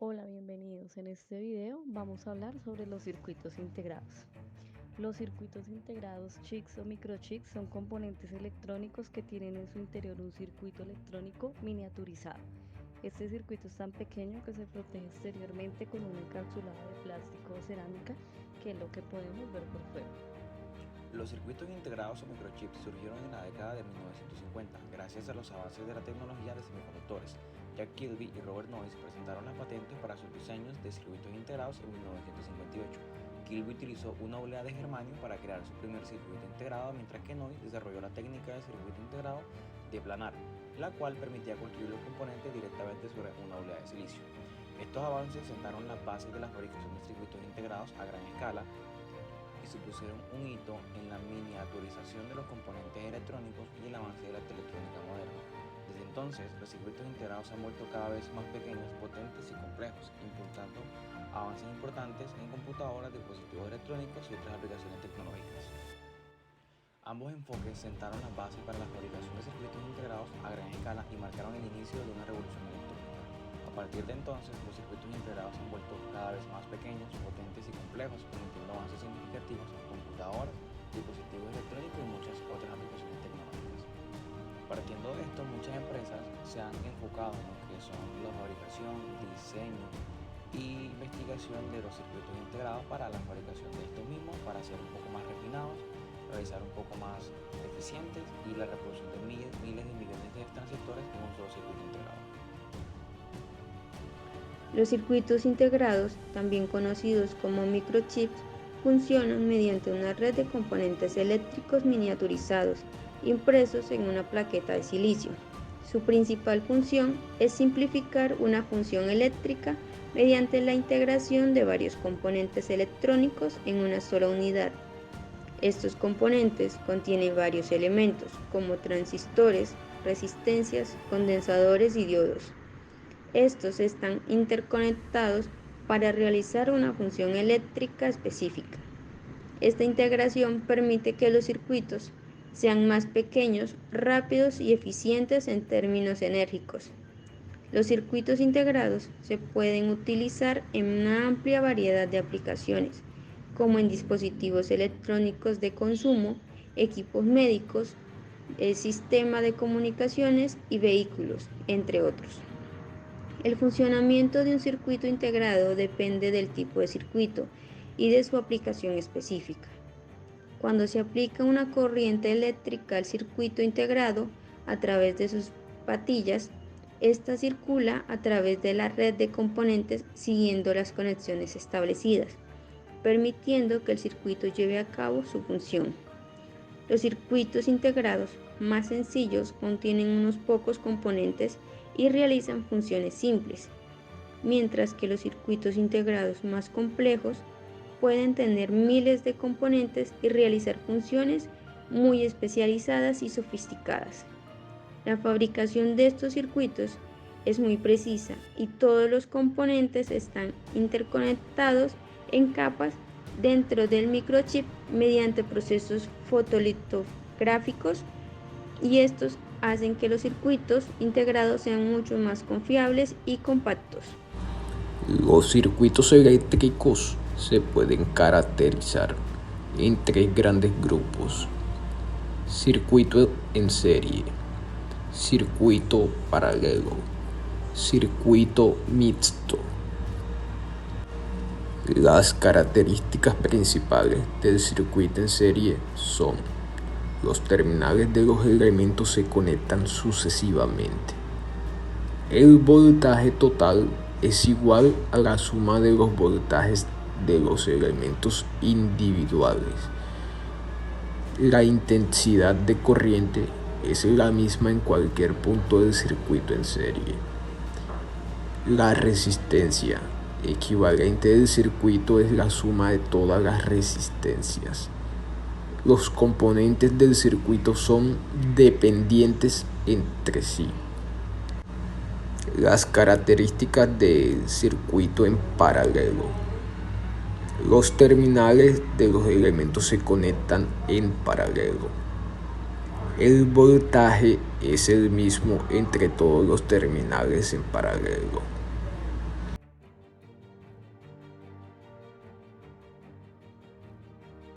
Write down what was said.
Hola, bienvenidos. En este video vamos a hablar sobre los circuitos integrados. Los circuitos integrados chips o microchips son componentes electrónicos que tienen en su interior un circuito electrónico miniaturizado. Este circuito es tan pequeño que se protege exteriormente con una encapsulada de plástico o cerámica, que es lo que podemos ver por fuera. Los circuitos integrados o microchips surgieron en la década de 1950 gracias a los avances de la tecnología de semiconductores. Jack Kilby y Robert Noyce presentaron las patentes para sus diseños de circuitos integrados en 1958. Kilby utilizó una oblea de germanio para crear su primer circuito integrado, mientras que Noyce desarrolló la técnica de circuito integrado de planar, la cual permitía construir los componentes directamente sobre una oblea de silicio. Estos avances sentaron las bases de la fabricación de circuitos integrados a gran escala y supusieron un hito en la miniaturización de los componentes electrónicos y el avance de la electrónica moderna. Desde entonces, los circuitos integrados se han vuelto cada vez más pequeños, potentes y complejos, impulsando avances importantes en computadoras, dispositivos electrónicos y otras aplicaciones tecnológicas. Ambos enfoques sentaron las bases para la fabricación de circuitos integrados a gran escala y marcaron el inicio de una revolución electrónica. A partir de entonces, los circuitos integrados se han vuelto cada vez más pequeños, potentes y complejos, permitiendo avances significativos en computadoras, dispositivos electrónicos y muchas otras aplicaciones tecnológicas. Partiendo de esto, muchas empresas se han enfocado en lo que son la fabricación, diseño y investigación de los circuitos integrados para la fabricación de estos mismos, para ser un poco más refinados, realizar un poco más eficientes y la reproducción de miles de millones de transistores en un solo circuito integrado. Los circuitos integrados, también conocidos como microchips, funcionan mediante una red de componentes eléctricos miniaturizados, impresos en una plaqueta de silicio. Su principal función es simplificar una función eléctrica mediante la integración de varios componentes electrónicos en una sola unidad. Estos componentes contienen varios elementos, como transistores, resistencias, condensadores y diodos. Estos están interconectados para realizar una función eléctrica específica. Esta integración permite que los circuitos sean más pequeños, rápidos y eficientes en términos enérgicos. Los circuitos integrados se pueden utilizar en una amplia variedad de aplicaciones, como en dispositivos electrónicos de consumo, equipos médicos, el sistema de comunicaciones y vehículos, entre otros. El funcionamiento de un circuito integrado depende del tipo de circuito y de su aplicación específica. Cuando se aplica una corriente eléctrica al circuito integrado a través de sus patillas, esta circula a través de la red de componentes siguiendo las conexiones establecidas, permitiendo que el circuito lleve a cabo su función. Los circuitos integrados más sencillos contienen unos pocos componentes y realizan funciones simples, mientras que los circuitos integrados más complejos pueden tener miles de componentes y realizar funciones muy especializadas y sofisticadas. La fabricación de estos circuitos es muy precisa y todos los componentes están interconectados en capas dentro del microchip mediante procesos fotolitográficos, y estos hacen que los circuitos integrados sean mucho más confiables y compactos. Los circuitos eléctricos se pueden caracterizar en tres grandes grupos: circuito en serie, circuito paralelo, circuito mixto. Las características principales del circuito en serie son: los terminales de los elementos se conectan sucesivamente. El voltaje total es igual a la suma de los voltajes de los elementos individuales. La intensidad de corriente es la misma en cualquier punto del circuito en serie. La resistencia equivalente del circuito es la suma de todas las resistencias. Los componentes del circuito son dependientes entre sí. Las características del circuito en paralelo: los terminales de los elementos se conectan en paralelo. El voltaje es el mismo entre todos los terminales en paralelo.